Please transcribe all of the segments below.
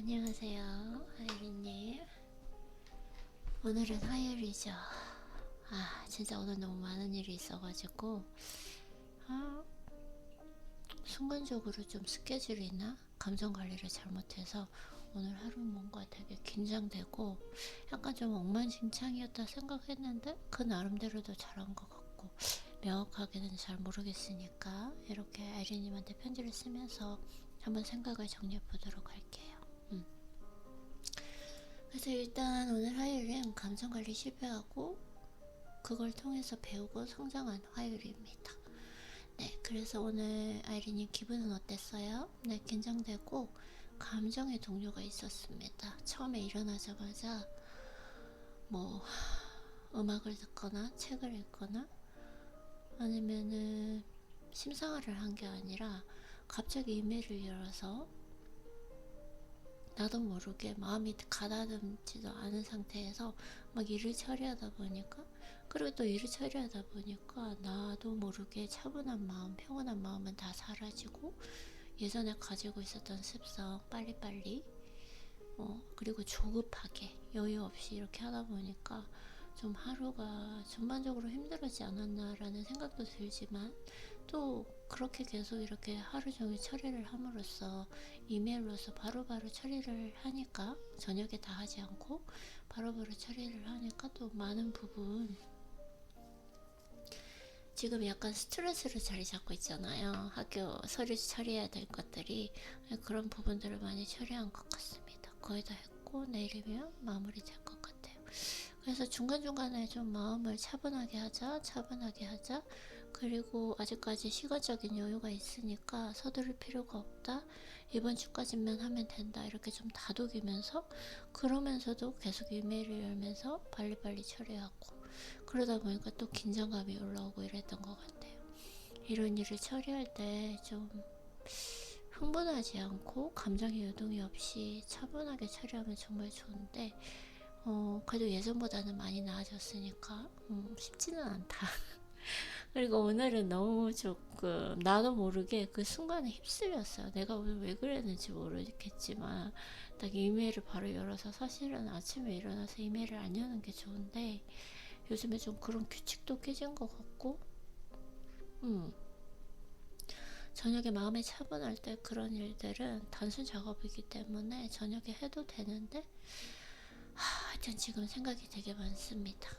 안녕하세요, 아이린님. 오늘은 화요일이죠. 진짜 오늘 너무 많은 일이 있어가지고, 아, 순간적으로 좀 스케줄이나 감정 관리를 잘못해서 오늘 하루 뭔가 되게 긴장되고 약간 좀 엉망진창이었다 생각했는데 그 나름대로도 잘한 것 같고 명확하게는 잘 모르겠으니까 이렇게 아이린님한테 편지를 쓰면서 한번 생각을 정리해 보도록 할게요. 그래서 일단 오늘 화요일은 감정관리 실패하고 그걸 통해서 배우고 성장한 화요일입니다. 네, 그래서 오늘 아이린님 기분은 어땠어요? 네, 긴장되고 감정의 동요가 있었습니다. 처음에 일어나자마자 뭐 음악을 듣거나 책을 읽거나 아니면은 심상화를 한 게 아니라 갑자기 이메일을 열어서 나도 모르게 마음이 가다듬지도 않은 상태에서 막 일을 처리하다 보니까, 그리고 또 일을 처리하다 보니까 나도 모르게 차분한 마음, 평온한 마음은 다 사라지고 예전에 가지고 있었던 습성 빨리빨리 그리고 조급하게 여유 없이 이렇게 하다 보니까 좀 하루가 전반적으로 힘들어지지 않았나라는 생각도 들지만, 또 그렇게 계속 이렇게 하루 종일 처리를 함으로써 이메일로서 바로바로 처리를 하니까, 저녁에 다 하지 않고 바로바로 처리를 하니까 또 많은 부분 지금 약간 스트레스로 자리 잡고 있잖아요. 학교 서류 처리해야 될 것들이. 그런 부분들을 많이 처리한 것 같습니다. 거의 다 했고 내일이면 마무리 될 것 같아요. 그래서 중간중간에 좀 마음을 차분하게 하자. 그리고 아직까지 시간적인 여유가 있으니까 서두를 필요가 없다. 이번 주까지만 하면 된다. 이렇게 좀 다독이면서, 그러면서도 계속 이메일을 열면서 빨리빨리 처리하고, 그러다 보니까 또 긴장감이 올라오고 이랬던 것 같아요. 이런 일을 처리할 때 좀 흥분하지 않고 감정의 요동이 없이 차분하게 처리하면 정말 좋은데, 그래도 예전보다는 많이 나아졌으니까 쉽지는 않다. 그리고 오늘은 너무 조금 나도 모르게 그 순간에 휩쓸렸어요. 내가 오늘 왜 그랬는지 모르겠지만 딱 이메일을 바로 열어서, 사실은 아침에 일어나서 이메일을 안 여는 게 좋은데 요즘에 좀 그런 규칙도 깨진 것 같고, 저녁에 마음이 차분할 때 그런 일들은 단순 작업이기 때문에 저녁에 해도 되는데, 하여튼 지금 생각이 되게 많습니다.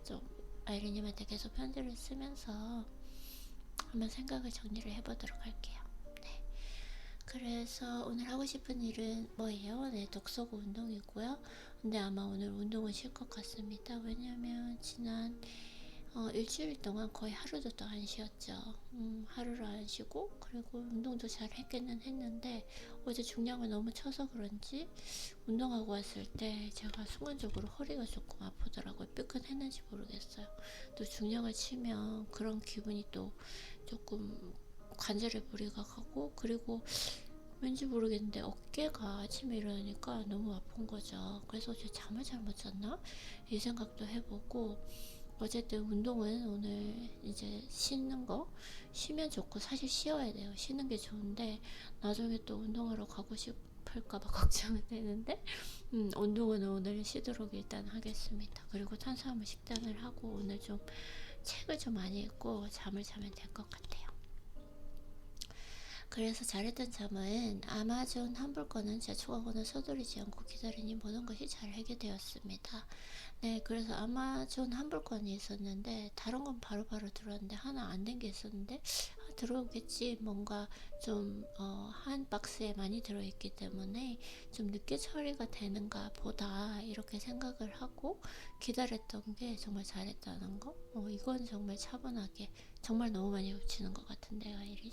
좀 아이린님한테 계속 편지를 쓰면서 한번 생각을 정리를 해보도록 할게요. 네. 그래서 오늘 하고 싶은 일은 뭐예요? 네, 독서고 운동이고요. 근데 아마 오늘 운동은 쉴 것 같습니다. 왜냐면 지난 일주일 동안 거의 하루도 또 안 쉬었죠. 하루를 안 쉬고, 그리고 운동도 잘 했기는 했는데 어제 중량을 너무 쳐서 그런지 운동하고 왔을 때 제가 순간적으로 허리가 조금 아프더라고요. 삐끗했는지 모르겠어요. 또 중량을 치면 그런 기분이 또 조금 관절에 무리가 가고, 그리고 왠지 모르겠는데 어깨가 아침에 일어나니까 너무 아픈 거죠. 그래서 어제 잠을 잘못 잤나? 이 생각도 해보고, 어쨌든 운동은 오늘 이제 쉬면 좋고, 사실 쉬어야 돼요. 쉬는 게 좋은데 나중에 또 운동하러 가고 싶을까봐 걱정은 되는데, 운동은 오늘 쉬도록 일단 하겠습니다. 그리고 탄수화물 식단을 하고 오늘 좀 책을 좀 많이 읽고 잠을 자면 될 것 같아요. 그래서 잘했던 점은 아마존 환불권은 제출하고는 서두르지 않고 기다리니 모든 것이 잘 해결되었습니다. 네, 그래서 아마존 환불권이 있었는데 다른 건 바로바로 들어왔는데 하나 안 된 게 있었는데, 들어오겠지, 뭔가 좀 한 박스에 많이 들어있기 때문에 좀 늦게 처리가 되는가 보다, 이렇게 생각을 하고 기다렸던 게 정말 잘했다는 거. 이건 정말 차분하게, 정말 너무 많이 겹치는 것 같은데요, 일이.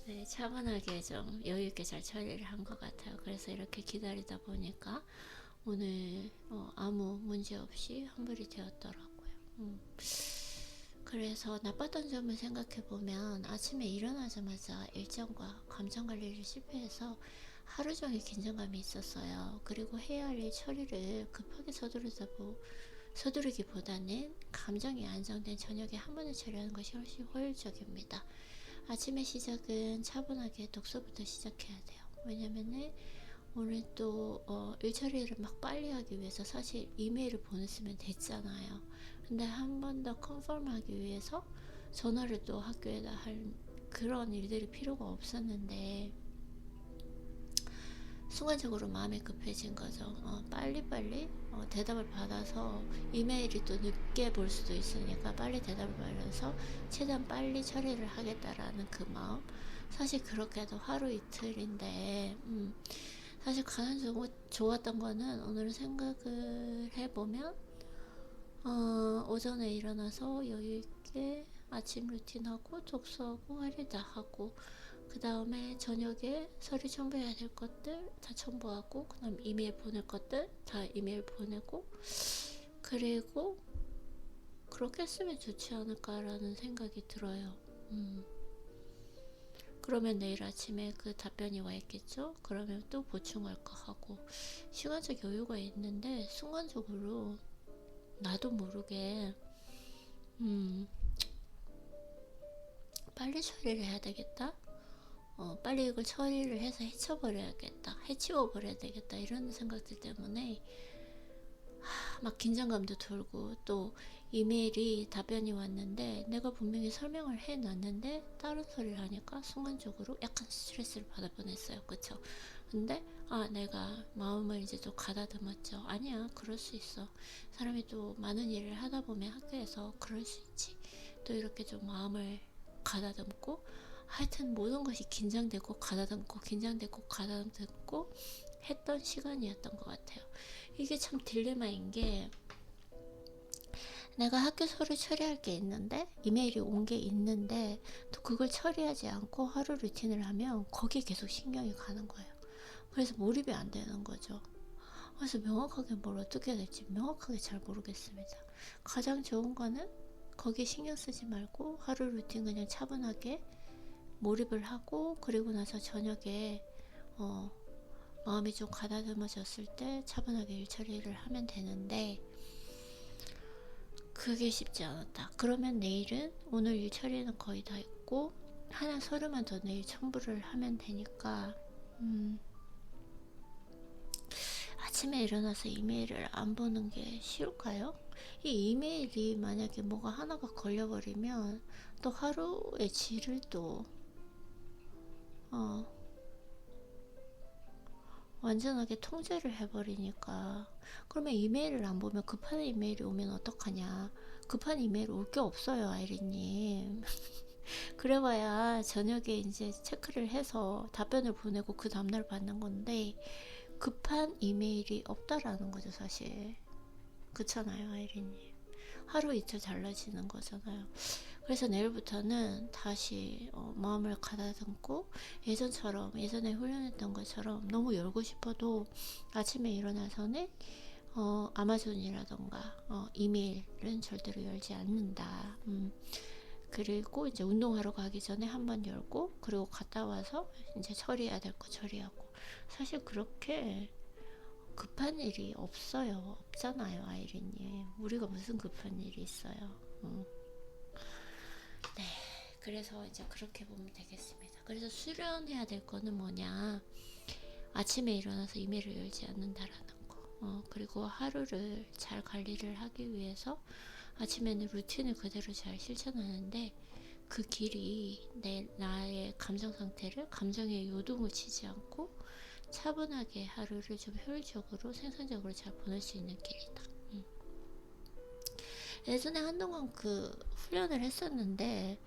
네, 차분하게 좀 여유있게 잘 처리를 한 것 같아요. 그래서 이렇게 기다리다 보니까 오늘 아무 문제 없이 환불이 되었더라고요. 그래서 나빴던 점을 생각해보면 아침에 일어나자마자 일정과 감정 관리를 실패해서 하루 종일 긴장감이 있었어요. 그리고 해야 할 일 처리를 급하게 서두르기보다는 감정이 안정된 저녁에 한 번에 처리하는 것이 훨씬 효율적입니다. 아침의 시작은 차분하게 독서부터 시작해야 돼요. 왜냐면은 오늘 또 일처리를 막 빨리 하기 위해서 사실 이메일을 보냈으면 됐잖아요. 근데 한 번 더 컨펌하기 위해서 전화를 또 학교에다 할 그런 일들이 필요가 없었는데 순간적으로 마음이 급해진 거죠. 빨리빨리 대답을 받아서 이메일이 또 늦게 볼 수도 있으니까 빨리 대답을 받아서 최대한 빨리 처리를 하겠다라는 그 마음. 사실 그렇게도 하루 이틀인데 사실 가장 좋았던 거는 오늘 생각을 해보면 오전에 일어나서 여유있게 아침 루틴하고 독서하고 할 일 다 하고 그 다음에 저녁에 서류 첨부해야 될 것들 다 첨부하고 그 다음 이메일 보낼 것들 다 이메일 보내고 그리고 그렇게 했으면 좋지 않을까라는 생각이 들어요. 그러면 내일 아침에 그 답변이 와 있겠죠? 그러면 또 보충할 거 하고 시간적 여유가 있는데 순간적으로 나도 모르게 빨리 처리를 해야 되겠다. 빨리 이걸 처리를 해서 해치워버려야 되겠다 이런 생각들 때문에 막 긴장감도 들고 또 이메일이 답변이 왔는데 내가 분명히 설명을 해놨는데 다른 소리를 하니까 순간적으로 약간 스트레스를 받아 보냈어요. 그쵸? 근데 내가 마음을 이제 또 가다듬었죠. 아니야, 그럴 수 있어. 사람이 또 많은 일을 하다 보면 학교에서 그럴 수 있지. 또 이렇게 좀 마음을 가다듬고 하여튼 모든 것이 긴장되고 가다듬고 했던 시간이었던 것 같아요. 이게 참 딜레마인 게 내가 학교 서류 처리할 게 있는데 이메일이 온 게 있는데 또 그걸 처리하지 않고 하루 루틴을 하면 거기에 계속 신경이 가는 거예요. 그래서 몰입이 안 되는 거죠. 그래서 명확하게 뭘 어떻게 해야 될지 명확하게 잘 모르겠습니다. 가장 좋은 거는 거기에 신경 쓰지 말고 하루 루틴 그냥 차분하게 몰입을 하고 그리고 나서 저녁에 마음이 좀 가다듬어졌을 때 차분하게 일 처리를 하면 되는데 그게 쉽지 않았다. 그러면 내일은 오늘 일 처리는 거의 다 했고 하나 서류만 더 내일 첨부를 하면 되니까 아침에 일어나서 이메일을 안 보는 게 쉬울까요? 이 이메일이 만약에 뭐가 하나가 걸려버리면 또 하루의 질을 또 완전하게 통제를 해버리니까 그러면 이메일을 안 보면 급한 이메일이 오면 어떡하냐. 급한 이메일 올 게 없어요, 아이리님. 그래봐야 저녁에 이제 체크를 해서 답변을 보내고 그 다음날 받는 건데 급한 이메일이 없다라는 거죠, 사실. 그렇잖아요, 아이리님. 하루 이틀 달라지는 거잖아요. 그래서 내일부터는 다시 마음을 가다듬고 예전에 훈련했던 것처럼 너무 열고 싶어도 아침에 일어나서는 아마존이라던가 이메일은 절대로 열지 않는다. 그리고 이제 운동하러 가기 전에 한번 열고 그리고 갔다 와서 이제 처리해야 될 거 처리하고 사실 그렇게 급한 일이 없잖아요, 아이린님. 우리가 무슨 급한 일이 있어요. 네, 그래서 이제 그렇게 보면 되겠습니다. 그래서 수련해야 될 거는 뭐냐? 아침에 일어나서 이메일을 열지 않는다라는 거. 그리고 하루를 잘 관리를 하기 위해서 아침에는 루틴을 그대로 잘 실천하는데 그 길이 나의 감정 상태를 감정에 요동을 치지 않고 차분하게 하루를 좀 효율적으로 생산적으로 잘 보낼 수 있는 길이다. 예전에 한동안 그 훈련을 했었는데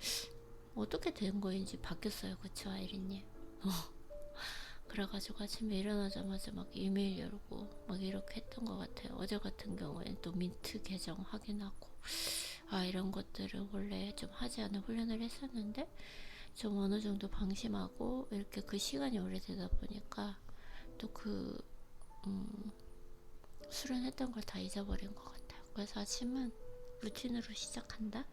어떻게 된 거인지 바뀌었어요. 그쵸, 아이리님? 그래가지고 아침에 일어나자마자 막 이메일 열고 막 이렇게 했던 것 같아요. 어제 같은 경우에는 또 민트 계정 확인하고 이런 것들을 원래 좀 하지 않은 훈련을 했었는데 좀 어느 정도 방심하고 이렇게 그 시간이 오래되다 보니까 또 그 수련했던 걸 다 잊어버린 것 같아요. 그래서 아침은 루틴으로 시작한다,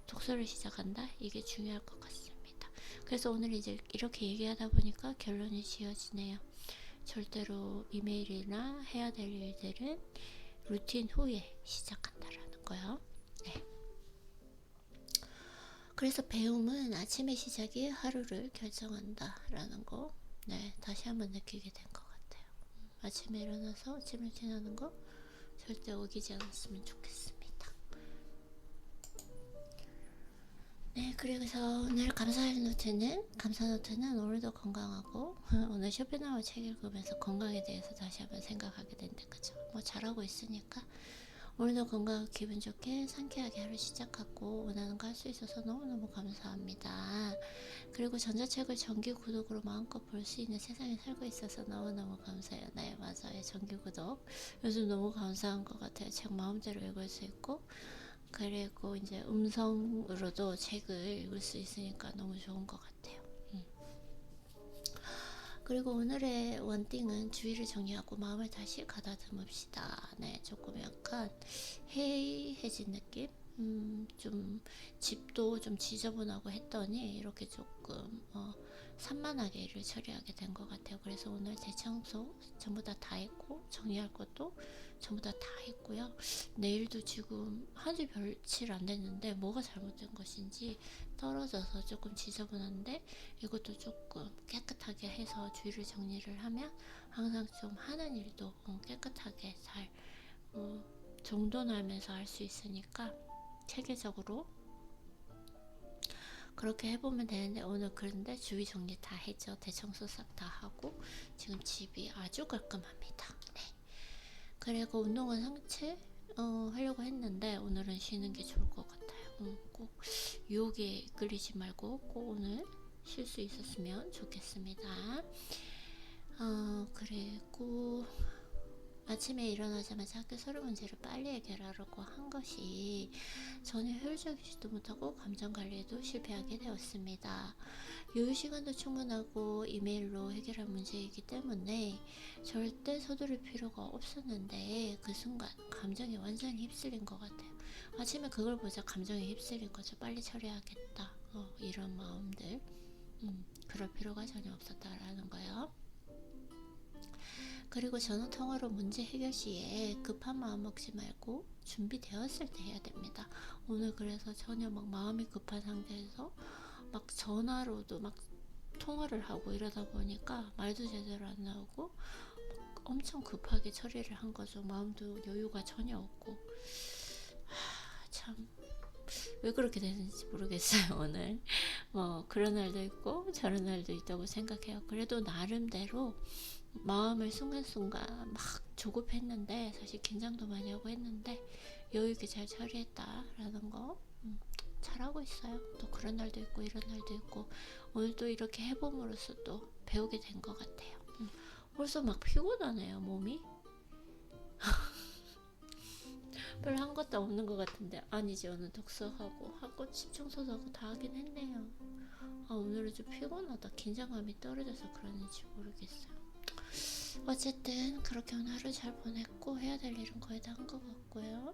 독서를 시작한다, 이게 중요할 것 같습니다. 그래서 오늘 이제 이렇게 얘기하다 보니까 결론이 지어지네요. 절대로 이메일이나 해야 될 일들은 루틴 후에 시작한다라는 거요. 네. 그래서 배움은 아침의 시작이 하루를 결정한다라는 거. 네, 다시 한번 느끼게 된 것 같아요. 아침에 일어나서 찜을 티나는 거 절대 어기지 않았으면 좋겠습니다. 네, 그래서 오늘 감사 노트는 오늘도 건강하고 오늘 쇼핑하고 책 읽으면서 건강에 대해서 다시 한번 생각하게 된다. 그죠? 뭐 잘하고 있으니까 오늘도 건강하고 기분 좋게 상쾌하게 하루 시작하고 원하는 거 할 수 있어서 너무너무 감사합니다. 그리고 전자책을 정기 구독으로 마음껏 볼 수 있는 세상에 살고 있어서 너무너무 감사해요. 네, 맞아요. 정기 구독 요즘 너무 감사한 것 같아요. 책 마음대로 읽을 수 있고 그리고 이제 음성으로도 책을 읽을 수 있으니까 너무 좋은 것 같아요. 그리고 오늘의 원띵은 주의를 정리하고 마음을 다시 가다듬읍시다. 네, 조금 약간 해이해진 느낌? 좀 집도 좀 지저분하고 했더니 이렇게 조금 산만하게 일을 처리하게 된 것 같아요. 그래서 오늘 대청소 전부 다 했고 정리할 것도 전부 다 했고요. 내일도 지금 한지 며칠 안 됐는데 뭐가 잘못된 것인지 떨어져서 조금 지저분한데 이것도 조금 깨끗하게 해서 주위를 정리를 하면 항상 좀 하는 일도 깨끗하게 잘 정돈하면서 할 수 있으니까 체계적으로 그렇게 해보면 되는데 오늘 그런데 주위 정리 다 했죠. 대청소 싹 다 하고 지금 집이 아주 깔끔합니다. 네. 그리고 운동은 상체 하려고 했는데 오늘은 쉬는 게 좋을 것 같아요. 꼭 유혹에 끌리지 말고 꼭 오늘 쉴 수 있었으면 좋겠습니다. 그리고 아침에 일어나자마자 학교 서류 문제를 빨리 해결하려고 한 것이 전혀 효율적이지도 못하고 감정관리에도 실패하게 되었습니다. 여유 시간도 충분하고 이메일로 해결할 문제이기 때문에 절대 서두를 필요가 없었는데 그 순간 감정에 완전히 휩쓸린 것 같아요. 아침에 그걸 보자 감정에 휩쓸린 거죠. 빨리 처리하겠다. 이런 마음들. 그럴 필요가 전혀 없었다라는 거예요. 그리고 전화통화로 문제 해결 시에 급한 마음 먹지 말고 준비되었을 때 해야 됩니다. 오늘 그래서 전혀 막 마음이 급한 상태에서 막 전화로도 막 통화를 하고 이러다 보니까 말도 제대로 안 나오고 엄청 급하게 처리를 한 거죠. 마음도 여유가 전혀 없고 참 왜 그렇게 되는지 모르겠어요. 오늘 뭐 그런 날도 있고 저런 날도 있다고 생각해요. 그래도 나름대로 마음을 순간순간 막 조급했는데 사실 긴장도 많이 하고 했는데 여유있게 잘 처리했다라는 거 잘하고 있어요. 또 그런 날도 있고 이런 날도 있고 오늘 또 이렇게 해봄으로써 또 배우게 된 것 같아요. 벌써 막 피곤하네요 몸이. 별로 한 것도 없는 것 같은데 아니지 오늘 독서하고 학교 집 청소도 하고 다 하긴 했네요. 오늘은 좀 피곤하다. 긴장감이 떨어져서 그러는지 모르겠어요. 어쨌든 그렇게 오늘 하루 잘 보냈고 해야 될 일은 거의 다 한 것 같고요.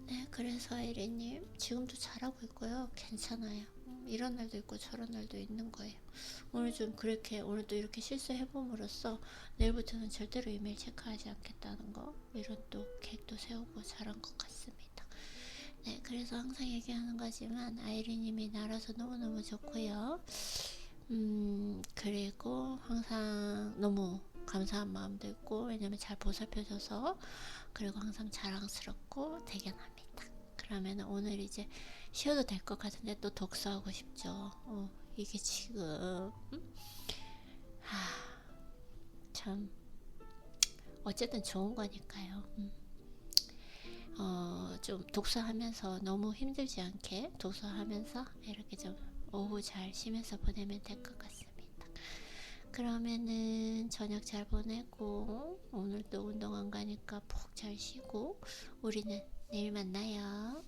네, 그래서 아이리님 지금도 잘하고 있고요. 괜찮아요. 이런 날도 있고 저런 날도 있는 거예요. 오늘 좀 그렇게 오늘도 이렇게 실수해봄으로써 내일부터는 절대로 이메일 체크하지 않겠다는 거 이런 또 계획도 세우고 잘한 것 같습니다. 네, 그래서 항상 얘기하는 거지만 아이리님이 나라서 너무너무 좋고요. 그리고 항상 너무 감사한 마음도 있고 왜냐면 잘 보살펴줘서 그리고 항상 자랑스럽고 대견합니다. 그러면 오늘 이제 쉬어도 될 것 같은데 또 독서하고 싶죠. 이게 지금 참 어쨌든 좋은 거니까요. 좀 독서하면서 너무 힘들지 않게 독서하면서 이렇게 좀 오후 잘 쉬면서 보내면 될 것 같습니다. 그러면은 저녁 잘 보내고 오늘 또 운동 안 가니까 푹 잘 쉬고 우리는 내일 만나요.